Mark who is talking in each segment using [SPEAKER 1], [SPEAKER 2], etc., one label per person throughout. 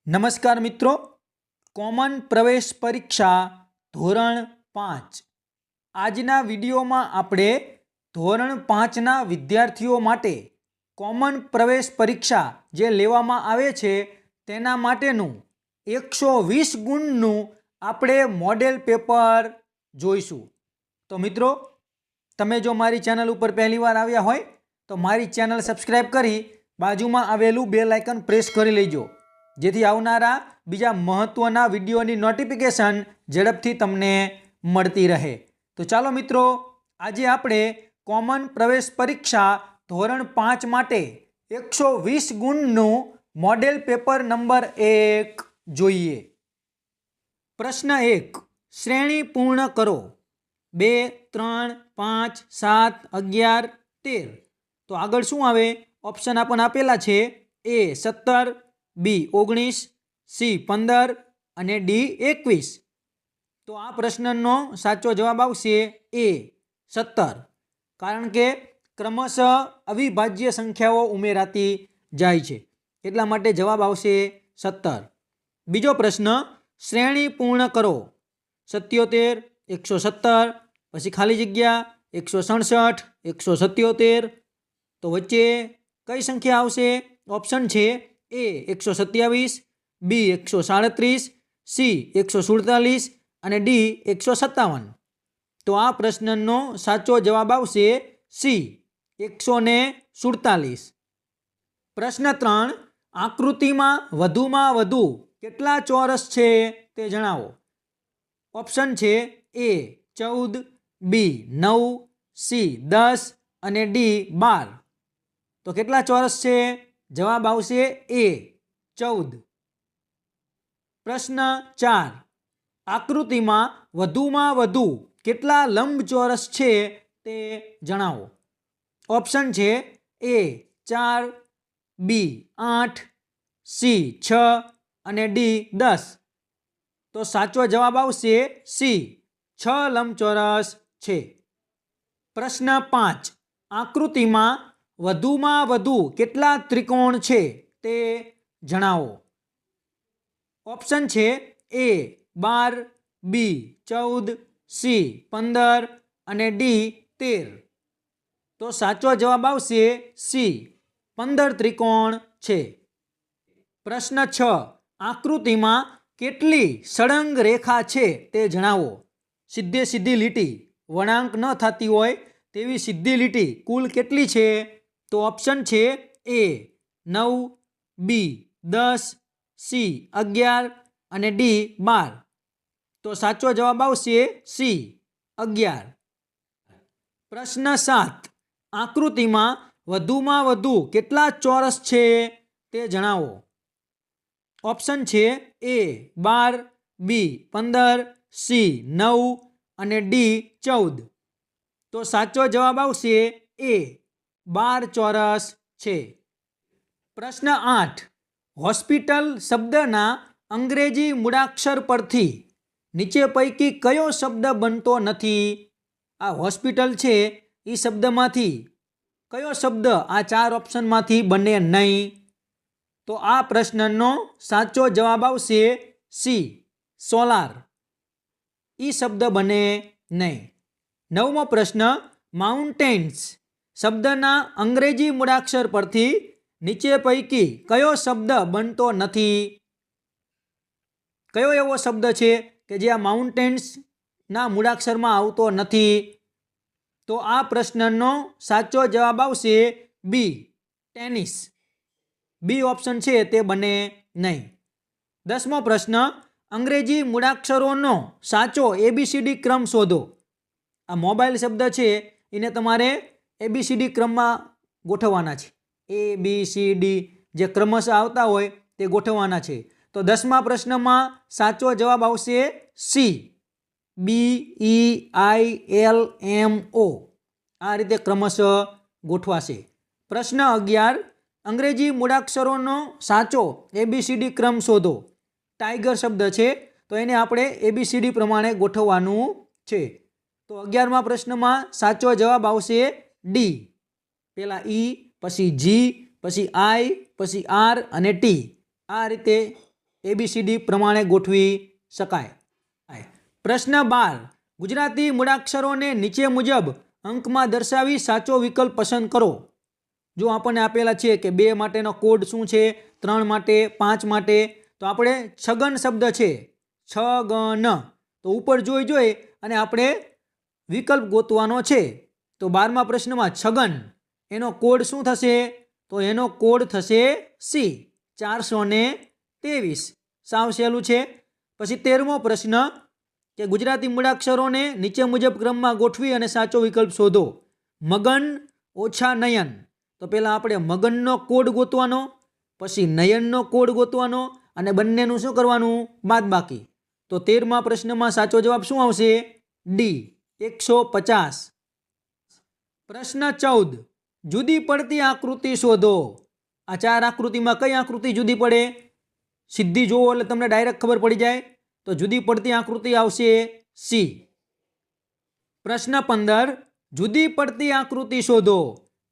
[SPEAKER 1] નમસ્કાર મિત્રો, કોમન પ્રવેશ પરીક્ષા ધોરણ 5 આજના વિડીયોમાં આપણે ધોરણ 5ના વિદ્યાર્થીઓ માટે કોમન પ્રવેશ પરીક્ષા જે લેવામાં આવે છે તેના માટેનું 120 ગુણનું આપણે મોડેલ પેપર જોઈશું। તો મિત્રો, તમે જો મારી ચેનલ ઉપર પહેલીવાર આવ્યા હોય તો મારી ચેનલ સબસ્ક્રાઈબ કરી બાજુમાં આવેલું બેલ આઇકન પ્રેસ કરી લેજો, જેથી આવનારા બીજા મહત્વના વિડીયોની નોટિફિકેશન ઝડપથી તમને મળતી રહે। તો ચાલો મિત્રો, આજે આપણે કોમન પ્રવેશ પરીક્ષા ધોરણ 5 માટે 120 ગુણનું મોડેલ પેપર નંબર 1 જોઈએ। પ્રશ્ન 1, શ્રેણી પૂર્ણ કરો। 2, 3, 5, 7, 11, 13। તો આગળ શું આવે? ઓપ્શન આપણને આપેલા છે A 17, B 19, C 15 અને D 21। તો આ પ્રશ્નનો સાચો જવાબ આવશે A 17, કારણ કે ક્રમશઃ અવિભાજ્ય સંખ્યાઓ ઉમેરાતી જાય છે, એટલા માટે જવાબ આવશે 17। બીજો પ્રશ્ન, શ્રેણી પૂર્ણ કરો। 77, 117, પછી ખાલી જગ્યા 167, 177। તો વચ્ચે કઈ સંખ્યા આવશે? ઓપ્શન છે A 127, B 137, C 147 અને D 157। તો આ પ્રશ્નનો સાચો જવાબ આવશે C 147। પ્રશ્ન 3, આકૃતિમાં વધુમાં વધુ કેટલા ચોરસ છે તે જણાવો। ઓપ્શન છે A 14, B 9, C 10 અને D 12। તો કેટલા ચોરસ છે? જવાબ આવશે A 14। પ્રશ્ન 4, આકૃતિમાં વધુમાં વધુ કેટલા લંબચોરસ છે તે જણાવો। ઓપ્શન છે A 4, B 8, C 6 અને D 10। તો સાચો જવાબ આવશે C 6 લંબચોરસ છે। પ્રશ્ન 5, આકૃતિમાં વધુમાં વધુ કેટલા ત્રિકોણ છે તે જણાવો। ઓપ્શન છે A 12, B 14, C 15 અને D 13। તો સાચો જવાબ આવશે C 15 ત્રિકોણ છે। પ્રશ્ન 6, આકૃતિમાં કેટલી સળંગ રેખા છે તે જણાવો। સીધે સીધી લીટી, વળાંક ન થતી હોય તેવી સીધી લીટી કુલ કેટલી છે? તો ઓપ્શન છે A 9, B 10, C 11 અને D 12। તો સાચો જવાબ આવશે C 11। પ્રશ્ન 7, આકૃતિમાં વધુમાં વધુ કેટલા ચોરસ છે તે જણાવો। ઓપ્શન છે A 12, B 15, C 9 અને D 14। તો સાચો જવાબ આવશે A 12 ચોરસ છે। પ્રશ્ન 8, હોસ્પિટલ શબ્દના અંગ્રેજી મૂળાક્ષર પરથી નીચે પૈકી કયો શબ્દ બનતો નથી? આ હોસ્પિટલ છે એ શબ્દમાંથી કયો શબ્દ આ 4 ઓપ્શનમાંથી બને નહીં? તો આ પ્રશ્નનો સાચો જવાબ આવશે C સોલાર। એ શબ્દ બને નહીં। 9મો પ્રશ્ન, માઉન્ટેન્સ શબ્દના અંગ્રેજી મૂળાક્ષર પરથી નીચે પૈકી કયો શબ્દ બનતો નથી? કયો એવો શબ્દ છે કે જે આ માઉન્ટેન્સના મૂળાક્ષરમાં આવતો નથી? તો આ પ્રશ્નનો સાચો જવાબ આવશે B ટેનિસ। બી ઓપ્શન છે તે બને નહીં। 10મો પ્રશ્ન, અંગ્રેજી મૂળાક્ષરોનો સાચો ABCD ક્રમ શોધો। આ મોબાઈલ શબ્દ છે એને તમારે ABCD ક્રમમાં ગોઠવવાના છે। ABCD જે ક્રમશઃ આવતા હોય તે ગોઠવવાના છે। તો 10મા પ્રશ્નમાં સાચો જવાબ આવશે C BEILMO। આ રીતે ક્રમશઃ ગોઠવાશે। પ્રશ્ન 11, અંગ્રેજી મૂળાક્ષરોનો સાચો ABCD ક્રમ શોધો। ટાઈગર શબ્દ છે તો એને આપણે ABCD પ્રમાણે ગોઠવવાનું છે। તો 11મા પ્રશ્નમાં સાચો જવાબ આવશે D। પહેલા E, પછી G, પછી I, પછી R અને T। આ રીતે ABCD પ્રમાણે ગોઠવી શકાય. પ્રશ્ન 12. ગુજરાતી મૂળાક્ષરોને નીચે મુજબ અંકમાં દર્શાવી સાચો વિકલ્પ પસંદ કરો. જો આપણને આપેલા છે કે 2 માટેનો કોડ શું છે, 3 માટે, 5 માટે, તો આપણે છગન શબ્દ છે, છગન, તો ઉપર જોઈ અને આપણે વિકલ્પ ગોતવાનો છે. તો 12મા પ્રશ્નમાં છગન, એનો કોડ શું થશે? તો એનો કોડ થશે સી, 423. સાવ સહેલું છે. પછી 13મો પ્રશ્ન કે ગુજરાતી મૂળાક્ષરોને નીચે મુજબ ક્રમમાં ગોઠવી અને સાચો વિકલ્પ શોધો. મગન ઓછા નયન, તો પહેલાં આપણે મગનનો કોડ ગોતવાનો, પછી નયનનો કોડ ગોતવાનો અને બંનેનું શું કરવાનું? બાદબાકી. તો 13મા પ્રશ્નમાં સાચો જવાબ શું આવશે? ડી, 150. પ્રશ્ન 14. જુદી પડતી આકૃતિ શોધો. આ 4 આકૃતિમાં કઈ આકૃતિ જુદી પડે? સીધી જોવો એટલે તમને ડાયરેક્ટ ખબર પડી જાય. તો જુદી પડતી આકૃતિ આવશે સી. પ્રશ્ન 15. જુદી પડતી આકૃતિ શોધો.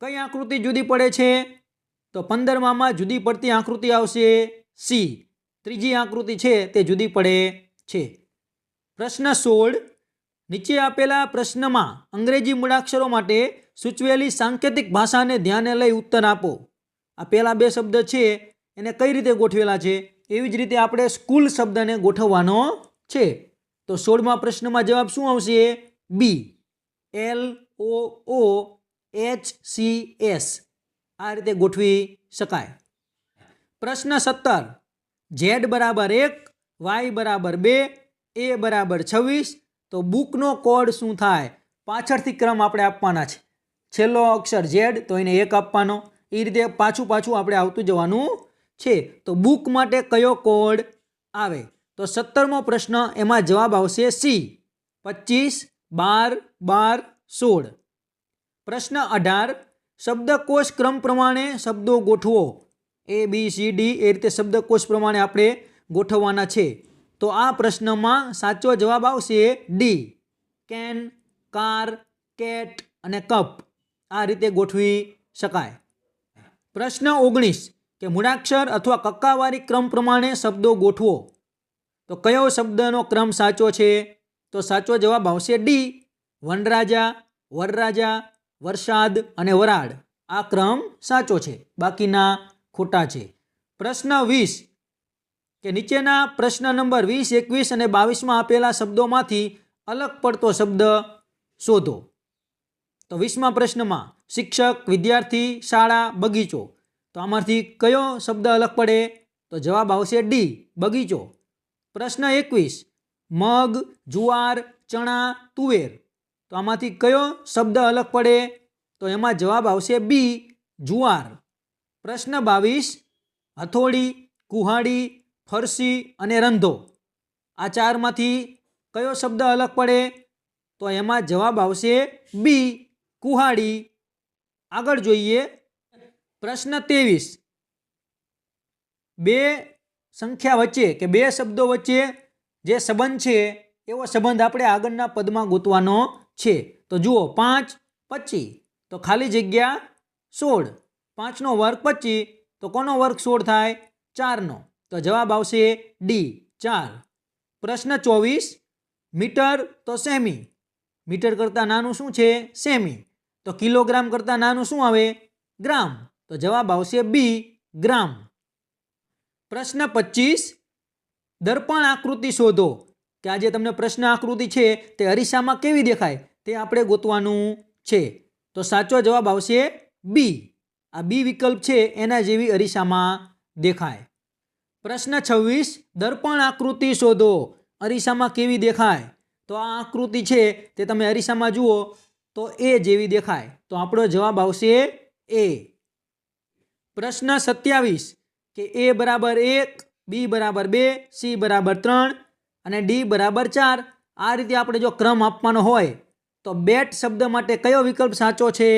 [SPEAKER 1] કઈ આકૃતિ જુદી પડે છે? તો 15માં જુદી પડતી આકૃતિ આવશે સી, ત્રીજી આકૃતિ છે તે જુદી પડે છે. પ્રશ્ન 16. નીચે આપેલા પ્રશ્નમાં અંગ્રેજી મૂળાક્ષરો માટે સૂચવેલી સાંકેતિક ભાષાને ધ્યાને લઈ ઉત્તર આપો. આ પહેલા 2 શબ્દ છે એને કઈ રીતે ગોઠવેલા છે, એવી જ રીતે આપણે સ્કૂલ શબ્દને ગોઠવવાનો છે. તો 16મા પ્રશ્નમાં જવાબ શું આવશે? બી, LOOHCS. આ રીતે ગોઠવી શકાય. પ્રશ્ન 17. Z બરાબર 1, Y બરાબર 2, A બરાબર 26. તો બુકનો કોડ શું થાય? પાછળથી ક્રમ આપણે આપવાના છે. છેલ્લો અક્ષર Z, તો એને 1 આપવાનો. એ રીતે પાછું આપણે આવતું જવાનું છે. તો બુક માટે કયો કોડ આવે? તો 17મો પ્રશ્ન, એમાં જવાબ આવશે સી, 25, 12, 12, 16. પ્રશ્ન 18. શબ્દકોશ ક્રમ પ્રમાણે શબ્દો ગોઠવો. ABCD એ રીતે શબ્દકોશ પ્રમાણે આપણે ગોઠવવાના છે. તો આ પ્રશ્નમાં સાચો જવાબ આવશે ડી, કેન, કાર, કેટ અને કપ. આ રીતે ગોઠવી શકાય. પ્રશ્ન 19. કે મૂળાક્ષર અથવા કક્કાવારી ક્રમ પ્રમાણે શબ્દો ગોઠવો. તો કયો શબ્દનો ક્રમ સાચો છે? તો સાચો જવાબ આવશે ડી, વનરાજા, વરરાજા, વરસાદ અને વરાળ. આ ક્રમ સાચો છે, બાકીના ખોટા છે. પ્રશ્ન 20. કે નીચેના પ્રશ્ન નંબર 20, 21 અને 22માં આપેલા શબ્દોમાંથી અલગ પડતો શબ્દ શોધો. તો 20મા પ્રશ્નમાં શિક્ષક, વિદ્યાર્થી, શાળા, બગીચો. તો આમાંથી કયો શબ્દ અલગ પડે? તો જવાબ આવશે ડી, બગીચો. પ્રશ્ન 21. મગ, જુવાર, ચણા, તુવેર. તો આમાંથી કયો શબ્દ અલગ પડે? તો એમાં જવાબ આવશે બી, જુવાર. પ્રશ્ન 22. હથોડી, કુહાડી, ફરસી અને રંધો. આ 4માંથી કયો શબ્દ અલગ પડે? તો એમાં જવાબ આવશે બી, કુહાડી. આગળ જોઈએ. પ્રશ્ન 23. 2 સંખ્યા વચ્ચે કે 2 શબ્દો વચ્ચે જે સંબંધ છે એવો સંબંધ આપણે આગળના પદમાં ગોતવાનો છે. તો જુઓ, 5, 25. તો ખાલી જગ્યા 16. 5નો વર્ગ 25. તો કોનો વર્ગ 16 થાય? 4નો. તો જવાબ આવશે ડી, 4. પ્રશ્ન 24. મીટર તો સેમી. મીટર કરતાં નાનું શું છે? સેમી. તો કિલોગ્રામ કરતાં નાનું શું આવે? ગ્રામ. તો જવાબ આવશે બી, ગ્રામ. પ્રશ્ન 25. દર્પણ આકૃતિ શોધો. કે આ જે તમને પ્રશ્ન આકૃતિ છે તે અરીસામાં કેવી દેખાય તે આપણે ગોતવાનું છે. તો સાચો જવાબ આવશે બી. આ બી વિકલ્પ છે એના જેવી અરીસામાં દેખાય. પ્રશ્ન 26. દર્પણ આકૃતિ શોધો. અરીસામાં કેવી દેખાય? તો આ આકૃતિ છે તે તમે અરીસામાં જુઓ તો એ જેવી દેખાય. તો આપણો જવાબ આવશે એ. પ્રશ્ન 27. કે એ બરાબર 1, બી બરાબર 2, સી બરાબર 3 અને ડી બરાબર 4. આ રીતે આપણે જો ક્રમ આપવાનો હોય તો બેટ શબ્દ માટે કયો વિકલ્પ સાચો છે?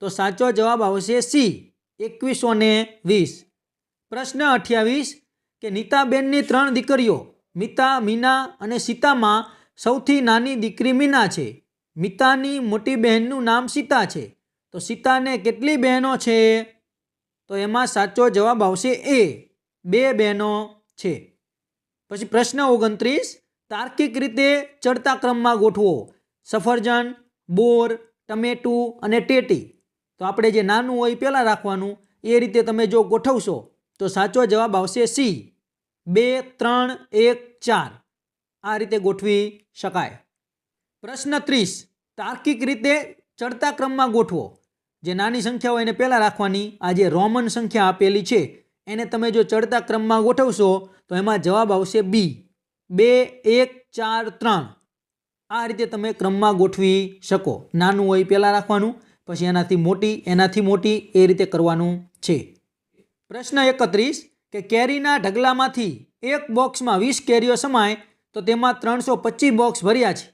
[SPEAKER 1] તો સાચો જવાબ આવશે સી, 2120. પ્રશ્ન 28. કે નીતાબેનની 3 દીકરીઓ મિતા, મીના અને સીતામાં સૌથી નાની દીકરી મીના છે. મિતાની મોટી બહેનનું નામ સીતા છે. તો સીતાને કેટલી બહેનો છે? તો એમાં સાચો જવાબ આવશે એ, 2 બહેનો છે. પછી પ્રશ્ન 29, તાર્કિક રીતે ચડતા ક્રમમાં ગોઠવો. સફરજન, બોર, ટમેટું અને ટેટી. તો આપણે જે નાનું હોય એ પહેલાં રાખવાનું. એ રીતે તમે જો ગોઠવશો તો સાચો જવાબ આવશે સી, 2, 3, 1, 4. આ રીતે ગોઠવી શકાય. પ્રશ્ન 30, તાર્કિક રીતે ચડતા ક્રમમાં ગોઠવો. જે નાની સંખ્યા હોય એને પહેલાં રાખવાની. આ જે રોમન સંખ્યા આપેલી છે એને તમે જો ચડતા ક્રમમાં ગોઠવશો તો એમાં જવાબ આવશે બી, 2, 1, 4, 3. આ રીતે તમે ક્રમમાં ગોઠવી શકો. નાનું હોય પહેલાં રાખવાનું, પછી એનાથી મોટી એ રીતે કરવાનું છે. પ્રશ્ન 31, કે કેરીના ઢગલામાંથી એક બોક્સમાં 20 કેરીઓ સમાય તો તેમાં 325 બોક્સ ભર્યા છે.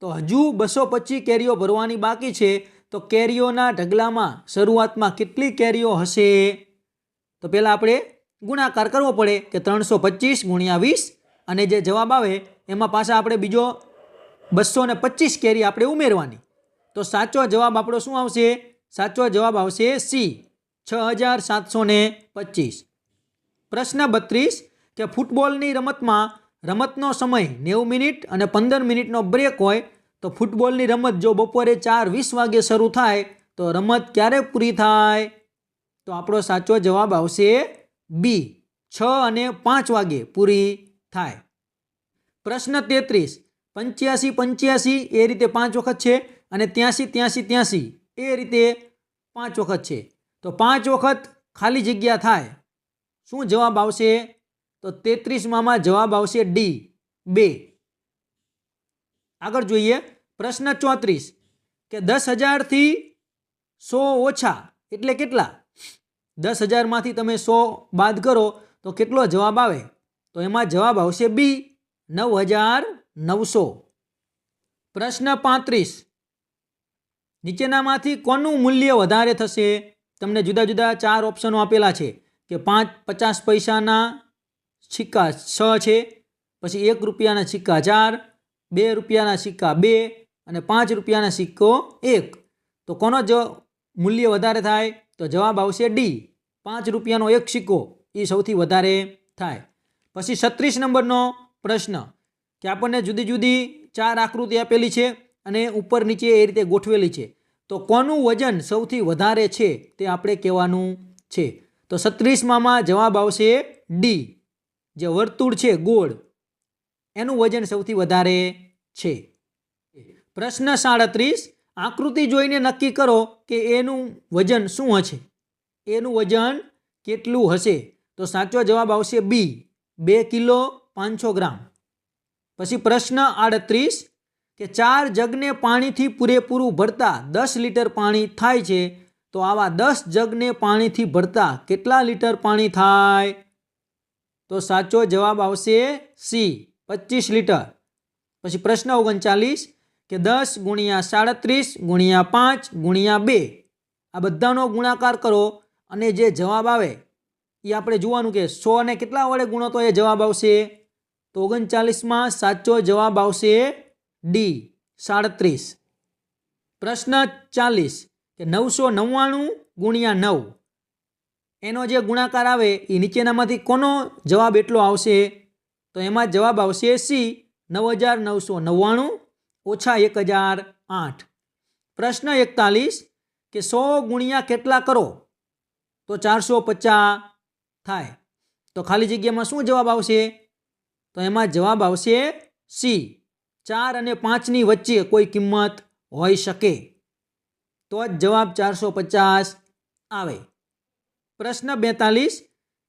[SPEAKER 1] તો હજુ 225 કેરીઓ ભરવાની બાકી છે. તો કેરીઓના ઢગલામાં શરૂઆતમાં કેટલી કેરીઓ હશે? તો પહેલાં આપણે ગુણાકાર કરવો પડે કે 325 ગુણ્યા 20, અને જે જવાબ આવે એમાં પાછા આપણે બીજો 225 કેરી આપણે ઉમેરવાની. તો સાચો જવાબ આપણો શું આવશે? સાચો જવાબ આવશે સી, 6725. પ્રશ્ન 32, કે ફૂટબોલની રમતમાં રમતનો સમય 90 મિનિટ અને 15 મિનિટનો બ્રેક હોય. તો ફૂટબોલની રમત જો બપોરે 4:20 વાગે શરૂ થાય તો રમત ક્યારે પૂરી થાય? તો આપણો સાચો જવાબ આવશે બી, 6 અને 5 વાગે પૂરી થાય. પ્રશ્ન 33, 85 85 એ રીતે 5 વખત છે, અને 83 83 83 એ રીતે 5 વખત છે. તો 5 વખત ખાલી જગ્યા થાય. શું જવાબ આવશે? તો 33માં જવાબ આવશે ડી, 2. આગળ જોઈએ. પ્રશ્ન 34, કે 10,000થી 100 ઓછા એટલે કેટલા? 10,000માંથી તમે 100 બાદ કરો તો કેટલો જવાબ આવે? તો એમાં જવાબ આવશે બી, 9,900. પ્રશ્ન 35, નીચેનામાંથી કોનું મૂલ્ય વધારે થશે? તમને જુદા જુદા 4 ઓપ્શનો આપેલા છે કે 50 પૈસાના સિક્કા 6 છે, પછી 1 રૂપિયાના સિક્કા 4, 2 રૂપિયાના સિક્કા 2 અને 5 રૂપિયાના સિક્કો 1. તો કોનો મૂલ્ય વધારે થાય? તો જવાબ આવશે ડી, 5 રૂપિયાનો એક સિક્કો એ સૌથી વધારે થાય. પછી 36 નંબરનો પ્રશ્ન, કે આપણને જુદી જુદી 4 આકૃતિ આપેલી છે અને ઉપર નીચે એ રીતે ગોઠવેલી છે. તો કોનું વજન સૌથી વધારે છે તે આપણે કહેવાનું છે. તો 36માં જવાબ આવશે ડી, જે વર્તુળ છે ગોળ એનું વજન સૌથી વધારે છે. પ્રશ્ન 37, આકૃતિ જોઈને નક્કી કરો કે એનું વજન શું હશે? એનું વજન કેટલું હશે? તો સાચો જવાબ આવશે બી, 2 કિલો 500 ગ્રામ. પછી પ્રશ્ન 38, કે 4 જગને પાણીથી પૂરેપૂરું ભરતા 10 લીટર પાણી થાય છે. તો આવા 10 જગને પાણીથી ભરતા કેટલા લીટર પાણી થાય? તો સાચો જવાબ આવશે સી, 25 લીટર. પછી પ્રશ્ન 39, કે 10 ગુણ્યા 37 ગુણ્યા 5 ગુણ્યા 2 આ બધાનો ગુણાકાર કરો અને જે જવાબ આવે એ આપણે જોવાનું કે 100 ને કેટલા વડે ગુણો તો એ જવાબ આવશે? તો 39માં સાચો જવાબ આવશે ડી, 37. પ્રશ્ન 40, કે 999 ગુણ્યા 9 એનો જે ગુણાકાર આવે એ નીચેનામાંથી કોનો જવાબ એટલો આવશે? તો એમાં જવાબ આવશે સી, 9,999 ઓછા 1,008. પ્રશ્ન 41, કે 100 ગુણ્યા કેટલા કરો? તો 450 થાય. તો ખાલી જગ્યામાં શું જવાબ આવશે? તો એમાં જવાબ આવશે સી, 4 અને 5ની વચ્ચે કોઈ કિંમત હોઈ શકે તો જ જવાબ 450 આવે. પ્રશ્ન 42,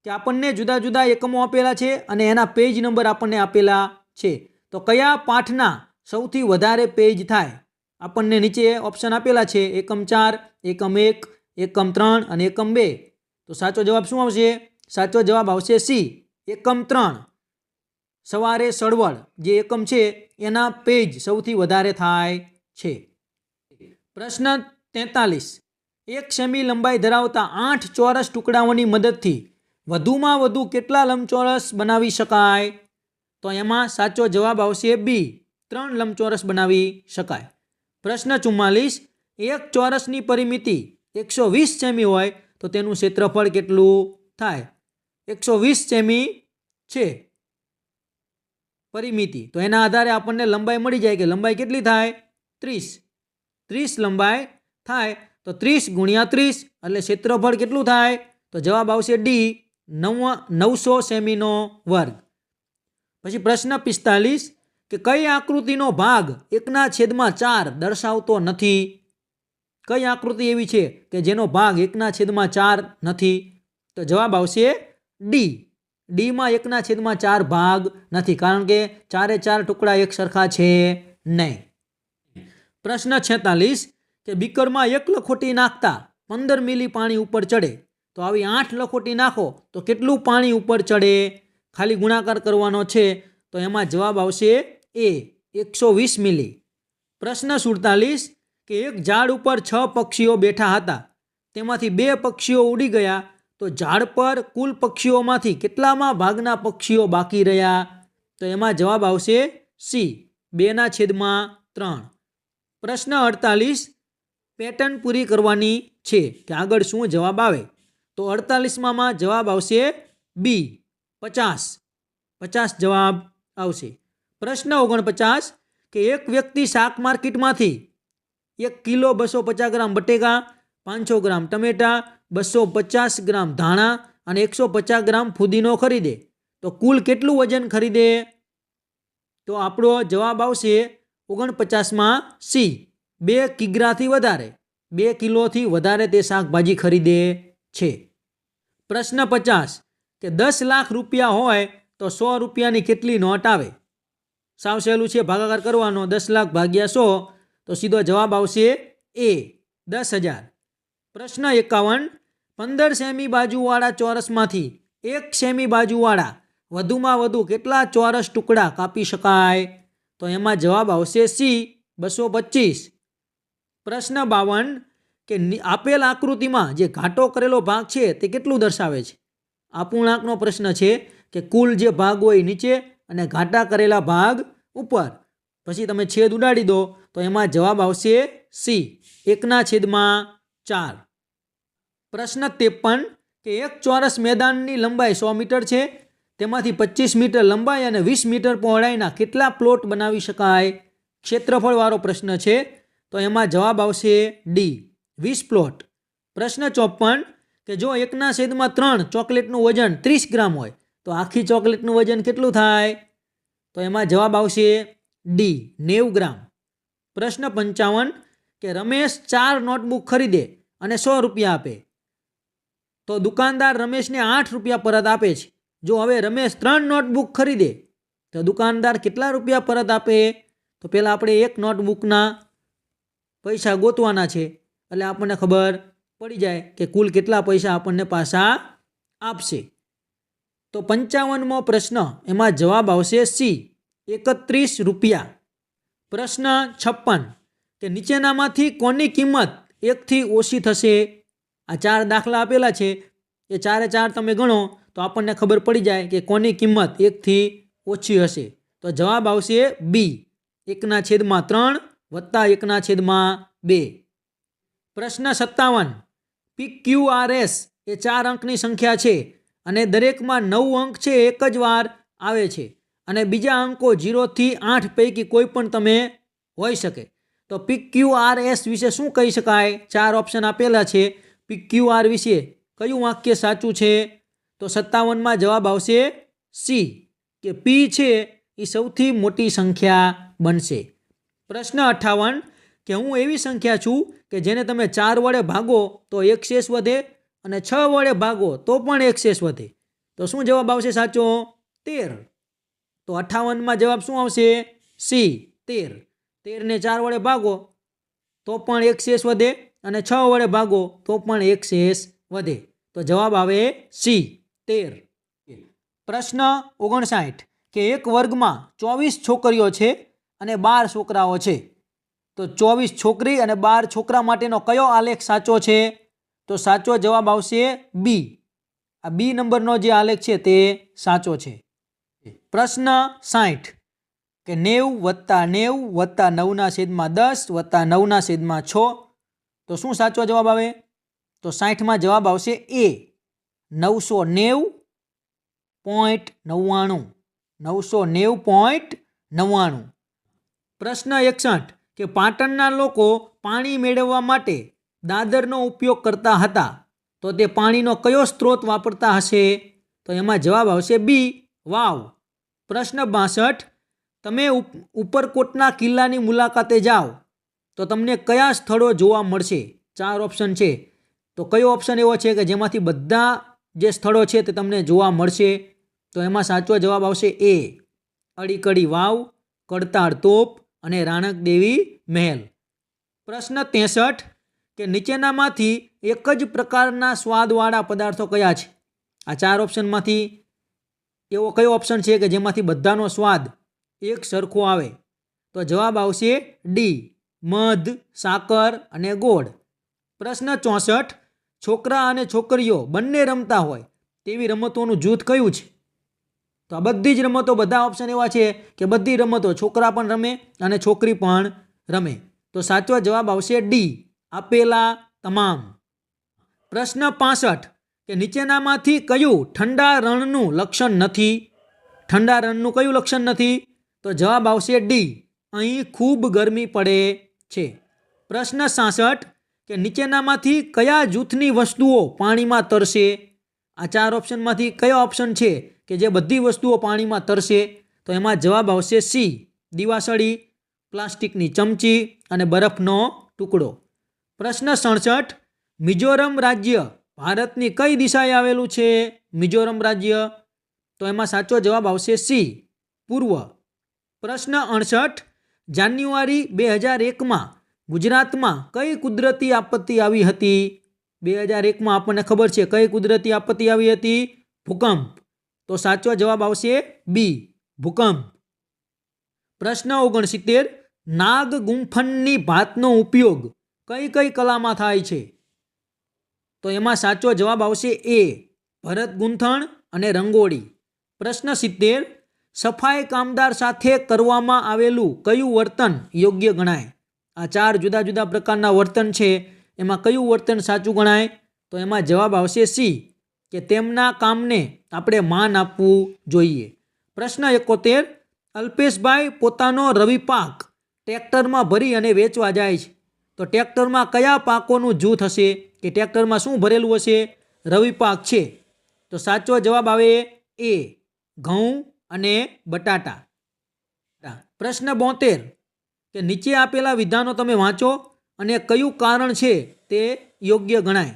[SPEAKER 1] કે આપણને જુદા જુદા એકમો આપેલા છે અને એના પેજ નંબર આપણને આપેલા છે. તો કયા પાઠના સૌથી વધારે પેજ થાય? આપણને નીચે ઓપ્શન આપેલા છે, એકમ 4, એકમ 1, એકમ 3 અને એકમ 2. તો સાચો જવાબ શું આવશે? સાચો જવાબ આવશે સી, એકમ 3. સવારે સળવળ જે એકમ છે એના પેજ સૌથી વધારે થાય છે. પ્રશ્ન 43, 1 સેમી લંબાઈ ધરાવતા 8 ચોરસ ટુકડાઓની મદદથી વધુમાં વધુ કેટલા લંબચોરસ બનાવી શકાય? તો એમાં સાચો જવાબ આવશે બી, 3 લંબચોરસ બનાવી શકાય. પ્રશ્ન 44, એક ચોરસની પરિમિતિ 120 સેમી હોય તો તેનું ક્ષેત્રફળ કેટલું થાય? 120 સેમી છે પરિમિતિ, તો એના આધારે આપણને લંબાઈ મળી જાય કે લંબાઈ કેટલી થાય 30. 30 લંબાઈ થાય તો 30 ગુણ્યા 30 એટલે ક્ષેત્રફળ કેટલું થાય? તો જવાબ આવશે ડી, 900 સેમીનો વર્ગ. પછી પ્રશ્ન 45 કે કઈ આકૃતિનો ભાગ 1/4 દર્શાવતો નથી? કઈ આકૃતિ એવી છે કે જેનો ભાગ 1/4 નથી? તો જવાબ આવશે ડી. ડીમાં 1/4 ભાગ નથી, કારણ કે 4 ટુકડા એક સરખા છે નહીં. પ્રશ્ન 46 કે બીકરમાં 1 લખોટી નાખતા 15 મિલી પાણી ઉપર ચડે, તો આવી 8 લખોટી નાખો તો કેટલું પાણી ઉપર ચડે? ખાલી ગુણાકાર કરવાનો છે, તો એમાં જવાબ આવશે એ, 120 મિલી. પ્રશ્ન 47 કે એક ઝાડ ઉપર 6 પક્ષીઓ બેઠા હતા, તેમાંથી 2 પક્ષીઓ ઉડી ગયા, તો ઝાડ પર કુલ પક્ષીઓમાંથી કેટલામાં ભાગના પક્ષીઓ બાકી રહ્યા? તો એમાં જવાબ આવશે સી, 2/3. પ્રશ્ન 48 પેટર્ન પૂરી કરવાની છે કે આગળ શું જવાબ આવે? તો 48માં જવાબ આવશે બી, 50 જવાબ આવશે. પ્રશ્ન 49 કે એક વ્યક્તિ શાક માર્કેટમાંથી 1 કિલો 250 ગ્રામ બટેકા, 500 ગ્રામ ટમેટા, 250 ગ્રામ ધાણા અને 150 ગ્રામ ફુદીનો ખરીદે, તો કુલ કેટલું વજન ખરીદે? તો આપણો જવાબ આવશે 49માં સી, 2 કિગ્રાથી વધારે, 2 કિલોથી વધારે તે શાકભાજી ખરીદે છે. પ્રશ્ન 50 કે 10 લાખ રૂપિયા હોય તો 100 રૂપિયાની કેટલી નોટ આવે? સાવ સહેલું છે, ભાગાકાર કરવાનો, 10 લાખ ભાગ્યા 100, તો સીધો જવાબ આવશે એ, 10,000. પ્રશ્ન 51 15 સેમી બાજુવાળા ચોરસમાંથી 1 સેમી બાજુવાળા વધુમાં વધુ કેટલા ચોરસ ટુકડા કાપી શકાય? તો એમાં જવાબ આવશે સી, 225. પ્રશ્ન 52 કે આપેલ આકૃતિમાં જે ઘાટો કરેલો ભાગ છે તે કેટલું દર્શાવે છે? અપૂર્ણાંકનો પ્રશ્ન છે કે કુલ જે ભાગ હોય નીચે અને ઘાટા કરેલા ભાગ ઉપર, પછી તમે છેદ ઉડાડી દો તો એમાં જવાબ આવશે સી, 1/4. પ્રશ્ન 53 કે એક ચોરસ મેદાનની લંબાઈ 100 મીટર છે, તેમાંથી 25 મીટર લંબાઈ અને 20 મીટર પહોળાઈના કેટલા પ્લોટ બનાવી શકાય? ક્ષેત્રફળવાળો પ્રશ્ન છે, તો એમાં જવાબ આવશે ડી, 20 પ્લોટ. પ્રશ્ન 54 કે જો 1/3 ચોકલેટનું વજન 30 ગ્રામ હોય, તો આખી ચોકલેટનું વજન કેટલું થાય? તો એમાં જવાબ આવશે ડી, 90 ગ્રામ. પ્રશ્ન 55 કે રમેશ 4 નોટબુક ખરીદે અને 100 રૂપિયા આપે, તો દુકાનદાર રમેશને 8 રૂપિયા પરત આપે છે. જો હવે રમેશ 3 નોટબુક ખરીદે તો દુકાનદાર કેટલા રૂપિયા પરત આપે? તો પહેલાં આપણે એક નોટબુકના પૈસા ગોતવાના છે, એટલે આપણને ખબર પડી જાય કે કુલ કેટલા પૈસા આપણને પાછા આપશે. તો 55મો પ્રશ્ન, એમાં જવાબ આવશે સી, 31 રૂપિયા. પ્રશ્ન 56 કે નીચેનામાંથી કોની કિંમત 1થી ઓછી થશે? આ 4 દાખલા આપેલા છે, એ 4 તમે ગણો તો આપણને ખબર પડી જાય કે કોની કિંમત 1થી ઓછી હશે. તો જવાબ આવશે બી, 1/3 વત્તા 1/2. પ્રશ્ન 57 PQRS એ 4 અંકની સંખ્યા છે અને દરેકમાં 9 અંક છે એક જ વાર આવે છે, અને બીજા અંકો 0 થી 8 પૈકી કોઈ પણ તમે હોઈ શકે. તો PQRS વિશે શું કહી શકાય? 4 ઓપ્શન આપેલા છે. PQR વિશે કયું વાક્ય સાચું છે? તો 57માં જવાબ આવશે સી, કે પી છે એ સૌથી મોટી સંખ્યા બનશે. પ્રશ્ન 58 કે હું એવી સંખ્યા છું કે જેને તમે 4 વડે ભાગો તો એક શેષ વધે અને 6 વડે ભાગો તો પણ એક શેષ વધે, તો શું જવાબ આવશે સાચો? 13. તો 58માં જવાબ શું આવશે? સી, 13. 13ને 4 વડે ભાગો તો પણ એક શેષ વધે અને 6 વડે ભાગો તો પણ એક શેષ વધે, તો જવાબ આવે સી, 13. પ્રશ્ન 59 કે એક વર્ગમાં 24 છોકરીઓ છે અને 12 છોકરાઓ છે, તો 24 છોકરી અને 12 છોકરા માટેનો કયો આલેખ સાચો છે? તો સાચો જવાબ આવશે બી. આ બી નંબરનો જે આલેખ છે તે સાચો છે. પ્રશ્ન 60 કે 90 + 90 + 9/10 + 9/6, તો શું સાચો જવાબ આવે? તો 60માં જવાબ આવશે એ, 990.99. 990.99. પ્રશ્ન 61 કે પાટણના લોકો પાણી મેળવવા માટે દાદરનો ઉપયોગ કરતા હતા, તો તે પાણીનો કયો સ્ત્રોત વાપરતા હશે? તો એમાં જવાબ આવશે બી, વાવ. પ્રશ્ન 62 તમે ઉપરકોટના કિલ્લાની મુલાકાતે જાઓ તો તમને કયા સ્થળો જોવા મળશે? 4 ઓપ્શન છે, તો કયો ઓપ્શન એવો છે કે જેમાંથી બધા જે સ્થળો છે તે તમને જોવા મળશે? તો એમાં સાચો જવાબ આવશે એ, અડીકડી વાવ, કડતાળ તોપ અને રાણક દેવી મહેલ. પ્રશ્ન 63 કે નીચેનામાંથી એક જ પ્રકારના સ્વાદવાળા પદાર્થો કયા છે? આ 4 ઓપ્શનમાંથી એવો કયો ઓપ્શન છે કે જેમાંથી બધાનો સ્વાદ એક સરખો આવે? તો જવાબ આવશે ડી, મધ, સાકર અને ગોળ. પ્રશ્ન 64 છોકરા અને છોકરીઓ બંને રમતા હોય તેવી રમતોનું જૂથ કયું છે? તો આ બધી જ રમતો, બધા ઓપ્શન એવા છે કે બધી રમતો છોકરા પણ રમે અને છોકરી પણ રમે. તો સાચો જવાબ આવશે ડી, આપેલા તમામ. પ્રશ્ન 65 કે નીચેનામાંથી કયું ઠંડા રણનું લક્ષણ નથી? ઠંડા રણનું કયું લક્ષણ નથી? તો જવાબ આવશે ડી, અહીં ખૂબ ગરમી પડે છે. પ્રશ્ન 66 કે નીચેનામાંથી કયા જૂથની વસ્તુઓ પાણીમાં તરશે? આ 4 ઓપ્શનમાંથી કયો ઓપ્શન છે કે જે બધી વસ્તુઓ પાણીમાં તરશે? તો એમાં જવાબ આવશે સી, દીવાસળી, પ્લાસ્ટિકની ચમચી અને બરફનો ટુકડો. પ્રશ્ન 67 મિઝોરમ રાજ્ય ભારતની કઈ દિશાએ આવેલું છે? મિઝોરમ રાજ્ય, તો એમાં સાચો જવાબ આવશે સી, પૂર્વ. પ્રશ્ન 68 જાન્યુઆરી 2001માં ગુજરાતમાં કઈ કુદરતી આપત્તિ આવી હતી? 2001માં આપણને ખબર છે કઈ કુદરતી આપત્તિ આવી હતી? ભૂકંપ. તો સાચો જવાબ આવશે બી, ભૂકંપ. પ્રશ્ન 69 નાગ ગુંફણની ભાતનો ઉપયોગ કઈ કઈ કલામાં થાય છે? તો એમાં સાચો જવાબ આવશે એ, ભરત ગૂંથણ અને રંગોળી. પ્રશ્ન 70 સફાઈ કામદાર સાથે કરવામાં આવેલું કયું વર્તન યોગ્ય ગણાય? આ 4 જુદા જુદા પ્રકારના વર્તન છે, એમાં કયું વર્તન સાચું ગણાય? તો એમાં જવાબ આવશે સી, કે તેમના કામને આપણે માન આપવું જોઈએ. પ્રશ્ન 71 અલ્પેશભાઈ પોતાનો રવિ પાક ટ્રેક્ટરમાં ભરી અને વેચવા જાય છે, તો ટ્રેક્ટરમાં કયા પાકોનું જૂથ હશે? કે ટ્રેક્ટરમાં શું ભરેલું હશે? રવિ પાક છે. તો સાચો જવાબ આવે એ, ઘઉં અને બટાટા. પ્રશ્ન 72 કે નીચે આપેલા વિધાનો તમે વાંચો અને કયું કારણ છે તે યોગ્ય ગણાય?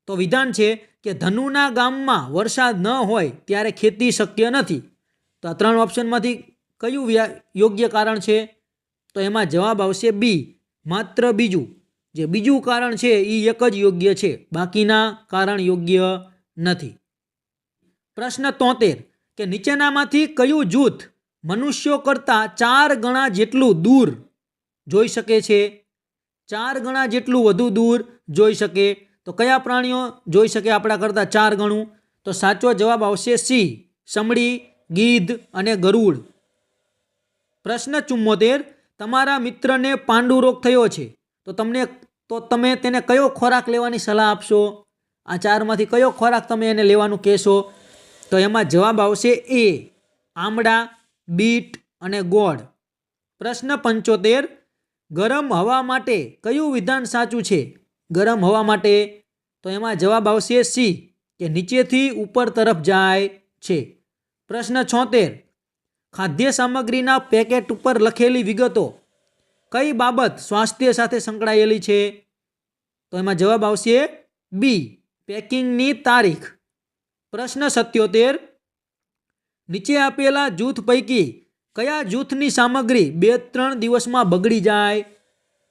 [SPEAKER 1] તો વિધાન છે કે ધનુના ગામમાં વરસાદ ન હોય ત્યારે ખેતી શક્ય નથી. તો આ 3 ઓપ્શનમાંથી કયું યોગ્ય કારણ છે? તો એમાં જવાબ આવશે બી, માત્ર બીજું. જે બીજું કારણ છે એ એક જ યોગ્ય છે, બાકીના કારણ યોગ્ય નથી. પ્રશ્ન 73 કે નીચેનામાંથી કયું જૂથ મનુષ્યો કરતાં 4 ગણા જેટલું દૂર જોઈ શકે છે? 4 ગણા જેટલું વધુ દૂર જોઈ શકે. તો કયા પ્રાણીઓ જોઈ શકે આપણા કરતાં 4 ગણું? તો સાચો જવાબ આવશે સી, સમડી, ગીધ અને ગરુડ. પ્રશ્ન 74 તમારા મિત્રને પાંડુ રોગ થયો છે, તો તમે તેને કયો ખોરાક લેવાની સલાહ આપશો? આ 4માંથી કયો ખોરાક તમે એને લેવાનું કહેશો? તો એમાં જવાબ આવશે એ, આમળા, બીટ અને ગોળ. પ્રશ્ન 75 ગરમ હવા માટે કયું વિધાન સાચું છે? ગરમ હવા માટે, તો એમાં જવાબ આવશે સી, કે નીચેથી ઉપર તરફ જાય છે. પ્રશ્ન 76 ખાદ્ય સામગ્રીના પેકેટ ઉપર લખેલી વિગતો કઈ બાબત સ્વાસ્થ્ય સાથે સંકળાયેલી છે? તો એમાં જવાબ આવશે બી, પેકિંગની તારીખ. પ્રશ્ન 77 નીચે આપેલા જૂથ પૈકી કયા જૂથની સામગ્રી 2-3 દિવસમાં બગડી જાય?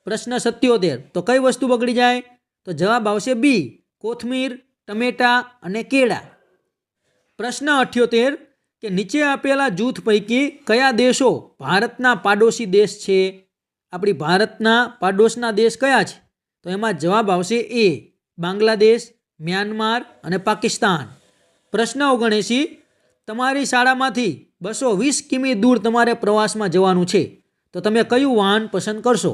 [SPEAKER 1] પ્રશ્ન 77 તો કઈ વસ્તુ બગડી જાય? તો જવાબ આવશે બી, કોથમીર, ટમેટા અને કેળા. પ્રશ્ન 78 કે નીચે આપેલા જૂથ પૈકી કયા દેશો ભારતના પાડોશી દેશ છે? આપણી ભારતના પાડોશના દેશ કયા છે? તો એમાં જવાબ આવશે એ, બાંગ્લાદેશ, મ્યાનમાર અને પાકિસ્તાન. પ્રશ્ન 79 તમારી શાળામાંથી 220 કિમી દૂર તમારે પ્રવાસમાં જવાનું છે, તો તમે કયું વાહન પસંદ કરશો?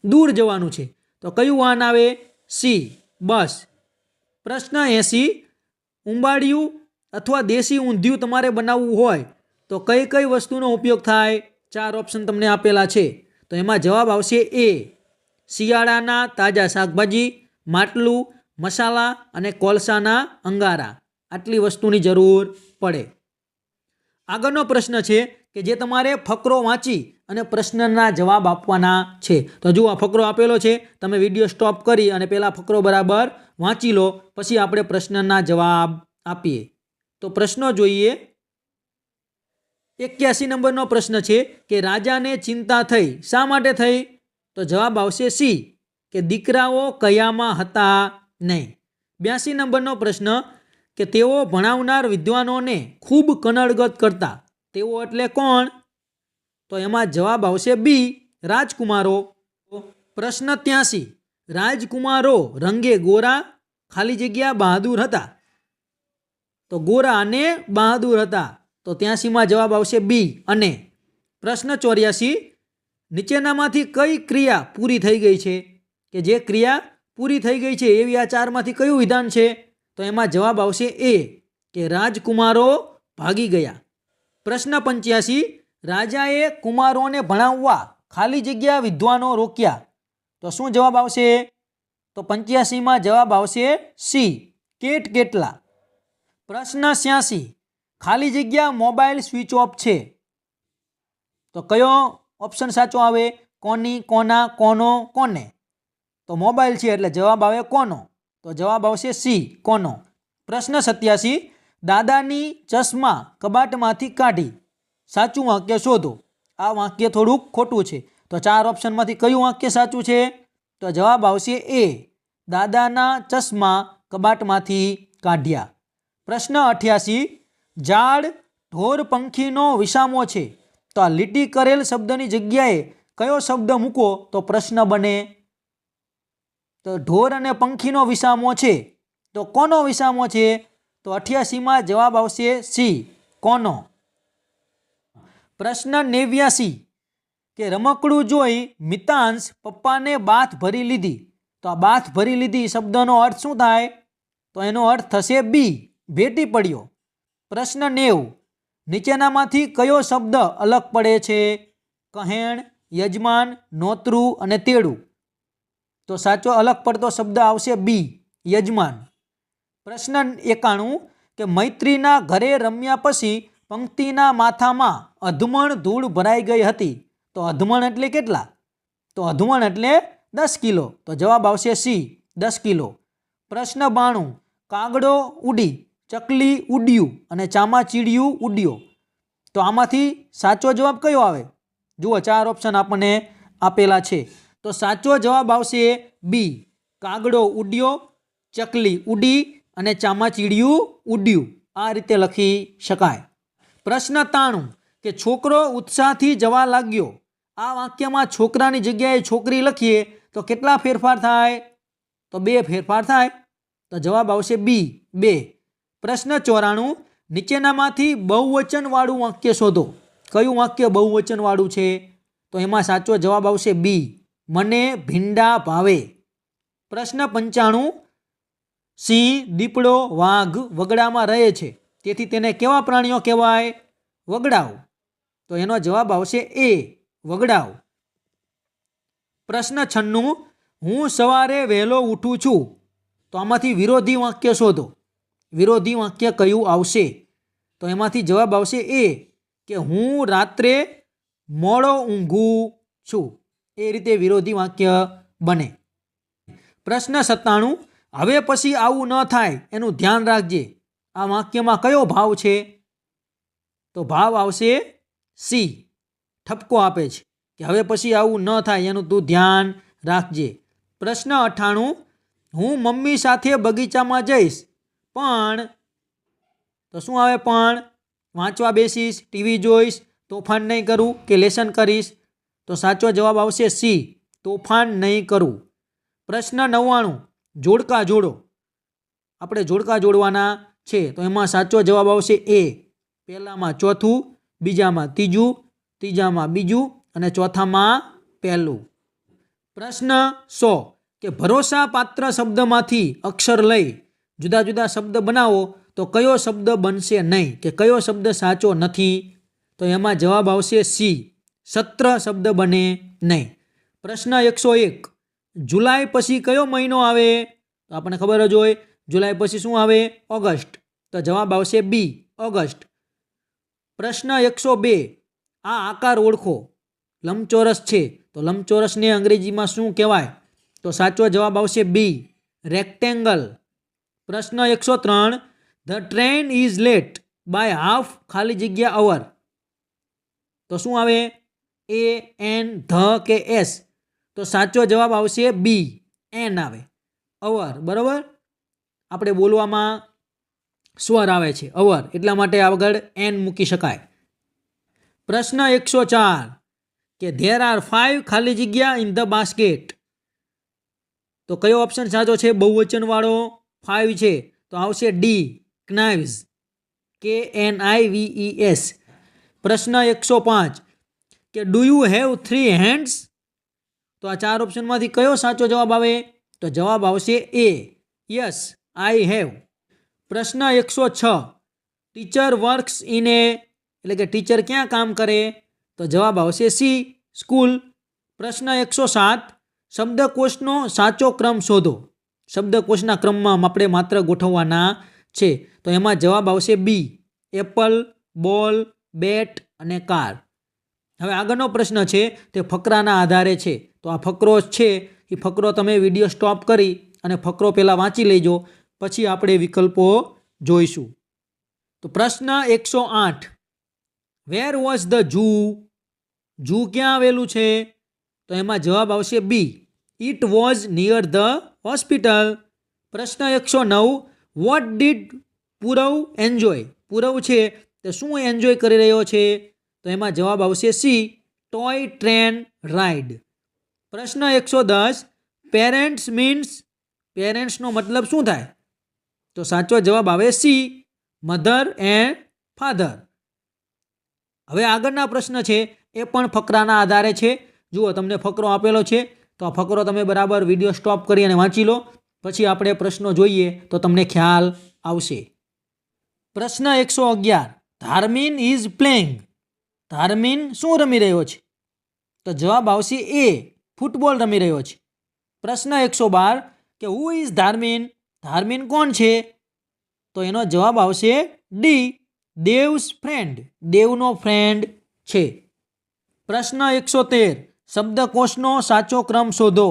[SPEAKER 1] દૂર જવાનું છે તો કયું વાહન આવે? સી, બસ. પ્રશ્ન 80 ઉંબાડિયું અથવા દેશી ઊંધિયું તમારે બનાવવું હોય તો તો કઈ કઈ વસ્તુનો ઉપયોગ થાય? 4 ઓપ્શન તમને આપેલા છે. તો એમાં જવાબ આવશે એ. શિયાળાના તાજા શાકભાજી, માટલું, મસાલા અને કોલસાના અંગારા. આટલી વસ્તુની જરૂર પડે. આગળનો પ્રશ્ન છે કે જે તમારે ફકરો વાંચી અને પ્રશ્નના જવાબ આપવાના છે. તો જુઓ આ ફકરો આપેલો છે, તમે વિડીયો સ્ટોપ કરી અને પહેલાં ફકરો બરાબર વાંચી લો, પછી આપણે પ્રશ્નના જવાબ આપીએ. તો પ્રશ્નો જોઈએ. 81 નંબરનો પ્રશ્ન છે કે રાજાને ચિંતા થઈ. શા માટે થઈ? તો જવાબ આવશે સી, કે દીકરાઓ કયામાં હતા નહીં. 82 નંબરનો પ્રશ્ન કે તેઓ ભણાવનાર વિદ્વાનોને ખૂબ કનડગત કરતા. તેઓ એટલે કોણ? તો એમાં જવાબ આવશે બી, રાજકુમારો. પ્રશ્ન 83, રાજકુમારો રંગે ગોરા ખાલી જગ્યા બહાદુર હતા. તો ગોરા અને બહાદુર હતા. તો 83માં જવાબ આવશે બી અને. પ્રશ્ન 84, નીચેનામાંથી કઈ ક્રિયા પૂરી થઈ ગઈ છે? કે જે ક્રિયા પૂરી થઈ ગઈ છે એવી આ 4માંથી કયું વિધાન છે? તો એમાં જવાબ આવશે એ, કે રાજકુમારો ભાગી ગયા. પ્રશ્ન 85, રાજાએ કુમારોને ભણાવવા ખાલી જગ્યા વિદ્વાનો રોક્યા. તો શું જવાબ આવશે? તો 85માં જવાબ આવશે સી, કેટ કેટલા. પ્રશ્ન 86, ખાલી જગ્યા મોબાઈલ સ્વિચ ઓફ છે. તો કયો ઓપ્શન સાચો આવે? કોની, કોના, કોનો, કોને? તો મોબાઈલ છે એટલે જવાબ આવે કોનો. તો જવાબ આવશે સી, કોનો. પ્રશ્ન 87, દાદાની ચશ્મા કબાટમાંથી કાઢી. સાચું વાક્ય શોધો. આ વાક્ય થોડુંક ખોટું છે. તો 4 ઓપ્શનમાંથી કયું વાક્ય સાચું છે? તો જવાબ આવશે એ, દાદાના ચશ્મા કબાટમાંથી કાઢ્યા. પ્રશ્ન 88, ઝાડ ઢોર પંખીનો વિસામો છે. તો આ લીટી કરેલ શબ્દની જગ્યાએ કયો શબ્દ મૂકો તો પ્રશ્ન બને? તો ઢોર અને પંખીનો વિસામો છે. તો કોનો વિસામો છે? તો 88માં જવાબ આવશે સી, કોનો. પ્રશ્ન 89, કે રમકડું જોઈ મિતાંશ પપ્પાને બાથ ભરી લીધી. તો આ બાથ ભરી લીધી શબ્દનો અર્થ શું થાય? તો એનો અર્થ થશે બી, ભેટી પડ્યો. પ્રશ્ન 90, નીચેનામાંથી કયો શબ્દ અલગ પડે છે? કહેણ, યજમાન, નોતરું અને તેડું. તો સાચો અલગ પડતો શબ્દ આવશે બી, યજમાન. પ્રશ્ન 91, કે મૈત્રીના ઘરે રમ્યા પછી પંક્તિના માથામાં અધમણ ધૂળ ભરાઈ ગઈ હતી. તો અધમણ એટલે કેટલા? તો અધમણ એટલે 10 કિલો. તો જવાબ આવશે સી, 10 કિલો. પ્રશ્ન 92, કાગડો ઉડી, ચકલી ઉડ્યું અને ચામાચીડિયું ઉડ્યો. તો આમાંથી સાચો જવાબ કયો આવે? જુઓ 4 ઓપ્શન આપણને આપેલા છે. તો સાચો જવાબ આવશે બી, કાગડો ઉડ્યો, ચકલી ઉડી અને ચામાચીડિયું ઉડ્યું. આ રીતે લખી શકાય. પ્રશ્ન 93, કે છોકરો ઉત્સાહથી જવા લાગ્યો. આ વાક્યમાં છોકરાની જગ્યાએ છોકરી લખીએ તો કેટલા ફેરફાર થાય? તો 2 ફેરફાર થાય. તો જવાબ આવશે બી, 2. પ્રશ્ન 94, નીચેનામાંથી બહુવચનવાળું વાક્ય શોધો. કયું વાક્ય બહુવચનવાળું છે? તો એમાં સાચો જવાબ આવશે બી, મને ભીંડા ભાવે. પ્રશ્ન 95, સિંહ, દીપડો, વાઘ વગડામાં રહે છે, તેથી તેને કેવા પ્રાણીઓ કહેવાય? વગડાઓ. તો એનો જવાબ આવશે એ, વગડાઓ. પ્રશ્ન 96, હું સવારે વહેલો ઉઠું છું. તો આમાંથી વિરોધી વાક્ય શોધો. વિરોધી વાક્ય કયું આવશે? તો એમાંથી જવાબ આવશે એ, કે હું રાત્રે મોડો ઊંઘું છું. એ રીતે વિરોધી વાક્ય બને. પ્રશ્ન 97, હવે પછી આવું ન થાય એનું ધ્યાન રાખજે. આ વાક્યમાં કયો ભાવ છે? તો ભાવ આવશે સી, ઠપકો આપે છે કે હવે પછી આવું ન થાય એનું તું ધ્યાન રાખજે. પ્રશ્ન 98, હું મમ્મી સાથે બગીચામાં જઈશ પણ. તો શું આવે પણ? વાંચવા બેસીશ, ટીવી જોઈશ, તોફાન નહીં કરું કે લેસન કરીશ. તો સાચો જવાબ આવશે સી, તોફાન નહીં કરું. પ્રશ્ન 99, જોડકા જોડો. આપણે જોડકા જોડવાના છે. તો એમાં સાચો જવાબ આવશે એ, પહેલામાં ચોથું, બીજામાં ત્રીજું, ત્રીજામાં બીજું અને ચોથામાં પહેલું. પ્રશ્ન 100, કે ભરોસાપાત્ર શબ્દમાંથી અક્ષર લઈ જુદા જુદા શબ્દ બનાવો તો કયો શબ્દ બનશે નહીં, કે કયો શબ્દ સાચો નથી? તો એમાં જવાબ આવશે સી, સત્ર શબ્દ બને નહીં. પ્રશ્ન 101, જુલાઈ પછી કયો મહિનો આવે? તો આપણને ખબર જ હોય, જુલાઈ પછી શું આવે? ઓગસ્ટ. તો જવાબ આવશે બી, ઓગસ્ટ. પ્રશ્ન 102, આ આકાર ઓળખો. લંબચોરસ છે, તો લંબચોરસને અંગ્રેજીમાં શું કહેવાય? તો સાચો જવાબ આવશે બી, રેક્ટેંગલ. પ્રશ્ન 103, the train is late by half ખાલી જગ્યા અવર. તો શું આવે? એ, એન, ધ કે એસ? તો સાચો જવાબ આવશે બી, એન આવે, અવર. બરાબર, આપણે બોલવામાં સ્વર આવે છે અવર, એટલા માટે આગળ એન મૂકી શકાય. પ્રશ્ન 104, કે ધેર આર 5 ખાલી જગ્યા ઇન ધ બાસ્કેટ. તો કયો ઓપ્શન સાચો છે? બહુવચન વાળો 5 છે, તો આવશે ડી, knives, KNIVES. પ્રશ્ન 105, કે ડુ યુ હેવ 3 હેન્ડ્સ? તો આ 4 ઓપ્શનમાંથી કયો સાચો જવાબ આવે? તો જવાબ આવશે એ, યસ, આઈ હેવ. પ્રશ્ન 106, ટીચર વર્ક્સ ઇન એ, એટલે કે ટીચર ક્યાં કામ કરે? તો જવાબ આવશે સી, સ્કૂલ. પ્રશ્ન 107, શબ્દકોશનો સાચો ક્રમ શોધો. શબ્દકોશના ક્રમમાં આપણે માત્ર ગોઠવવાના છે, તો એમાં જવાબ આવશે બી, એપલ, બોલ, બેટ અને કાર. હવે આગળનો પ્રશ્ન છે તે ફકરાના આધારે છે. તો આ ફકરો છે એ ફકરો તમે વિડીયો સ્ટોપ કરી અને ફકરો પહેલાં વાંચી લેજો, પછી આપણે વિકલ્પો જોઈશું. તો પ્રશ્ન 108, where was the zoo? Zoo ક્યાં આવેલું છે? તો એમાં જવાબ આવશે B, it was near the hospital. પ્રશ્ન 109, what did Purav enjoy? Purav છે તે શું એન્જોય કરી રહ્યો છે? તો એમાં જવાબ આવશે સી, ટોય ટ્રેન રાઇડ. પ્રશ્ન 110, પેરેન્ટ્સ મીન્સ? પેરેન્ટ્સનો મતલબ શું થાય? તો સાચો જવાબ આવે સી, મધર એન્ડ ફાધર. હવે આગળના પ્રશ્ન છે એ પણ ફકરાના આધારે છે. જુઓ, તમને ફકરો આપેલો છે, તો આ ફકરો તમે બરાબર વિડીયો સ્ટોપ કરી અને વાંચી લો, પછી આપણે પ્રશ્નો જોઈએ તો તમને ખ્યાલ આવશે. પ્રશ્ન 111, ધાર્મીન ઇઝ પ્લેઇંગ. ધાર્મીન શું રમી રહ્યો છે? તો જવાબ આવશે એ, ફૂટબોલ રમી રહ્યો છે. પ્રશ્ન 112, કે હુ ઇઝ ધાર્મીન? ધાર્મીન કોણ છે? તો એનો જવાબ આવશે ડી, દેવ્સ ફ્રેન્ડ. દેવનો ફ્રેન્ડ છે. પ્રશ્ન 113, શબ્દકોશનો સાચો ક્રમ શોધો.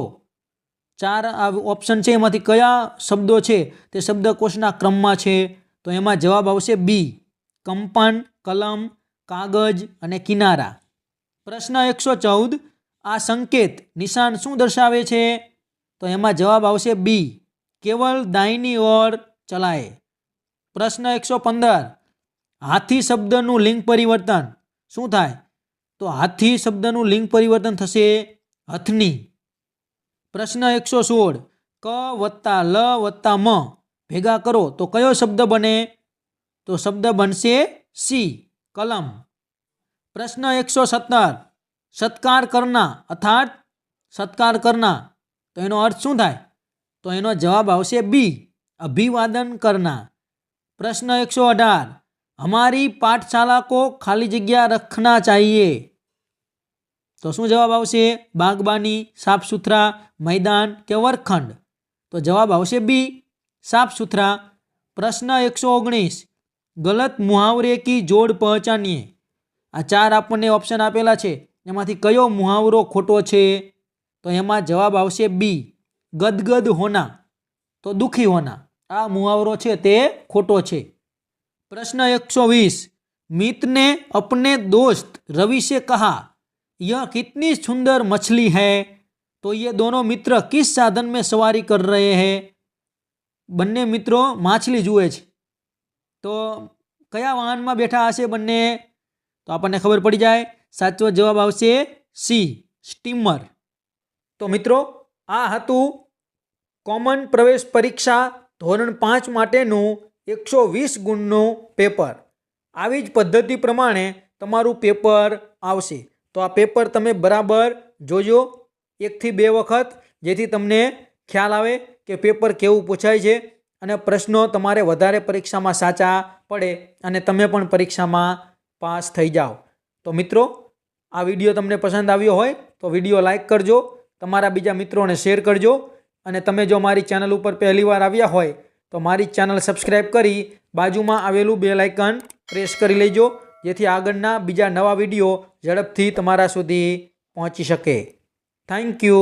[SPEAKER 1] 4 ઓપ્શન છે, એમાંથી કયા શબ્દો છે તે શબ્દકોશના ક્રમમાં છે? તો એમાં જવાબ આવશે બી, કંપન, કલમ, કાગજ અને કિનારા. પ્રશ્ન 114, આ સંકેત નિશાન શું દર્શાવે છે? તો એમાં જવાબ આવશે બી, કેવલ દાહિની ઓર ચલાએ. પ્રશ્ન 115, હાથી શબ્દનું લિંગ પરિવર્તન શું થાય? તો હાથી શબ્દનું લિંગ પરિવર્તન થશે હથની. પ્રશ્ન 116, ક વત્તા લ વત્તા મ ભેગા કરો તો કયો શબ્દ બને? તો શબ્દ બનશે સી, કલમ. પ્રશ્ન 117, સત્કાર કરના અર્થાત સત્કાર કરના, તો એનો અર્થ શું થાય? તો એનો જવાબ આવશે બી, અભિવાદન કરના. પ્રશ્ન 118, हमारी पाठशाला को खाली जगह रखना चाहिए. तो શું જવાબ આવશે? બાગબાની, સાફ સુથરા, मैदान के वर्गखंड? तो जवाब आवशे बी, साफ सुथरा. प्रश्न 119, गलत मुहावरे की जोड़ पहचानिए. आ 4 आपने ऑप्शन आपेला छे, एमांथी कयो मुहावरो खोटो छे? तो एमां जवाब आवशे बी, गदगद होना, तो दुखी होना. आ मुहावरो छे ते खोटो छे. प्रश्न 120, मित्र ने अपने दोस्त रवि से कहा, यह कितनी सुंदर मछली है. तो ये दोनों मित्र किस साधन में सवारी कर रहे हैं? बन्ने मित्रों माछली जुए छे, तो कया वाहन में बैठा हशे बन्ने? तो आपने खबर पड़ी जाए. साचो जवाब आवशे सी, स्टीमर. तो मित्रों आ हतुं कॉमन प्रवेश परीक्षा धोरण 5 माटेनुं 120 गुणનું पेपर. આવી જ પદ્ધતિ પ્રમાણે તમારું પેપર આવશે. તો આ પેપર તમે બરાબર જોજો 1 થી 2 વખત, જેથી તમને ખ્યાલ આવે કે પેપર કેવું પૂછાય છે અને પ્રશ્નો તમારે વધારે પરીક્ષામાં સાચા પડે અને તમે પણ પરીક્ષામાં પાસ થઈ જાઓ. તો મિત્રો, આ વિડીયો તમને પસંદ આવ્યો હોય તો વિડીયો લાઈક કરજો, તમારા બીજા મિત્રોને શેર કરજો અને તમે જો મારી ચેનલ ઉપર પહેલીવાર આવ્યા હોય તો મારી ચેનલ સબસ્ક્રાઈબ કરી બાજુમાં આવેલું બેલ આઇકન પ્રેસ કરી લેજો, જેથી આગળના બીજા નવા વિડીયો ઝડપથી તમારા સુધી પહોંચી શકે. Thank you.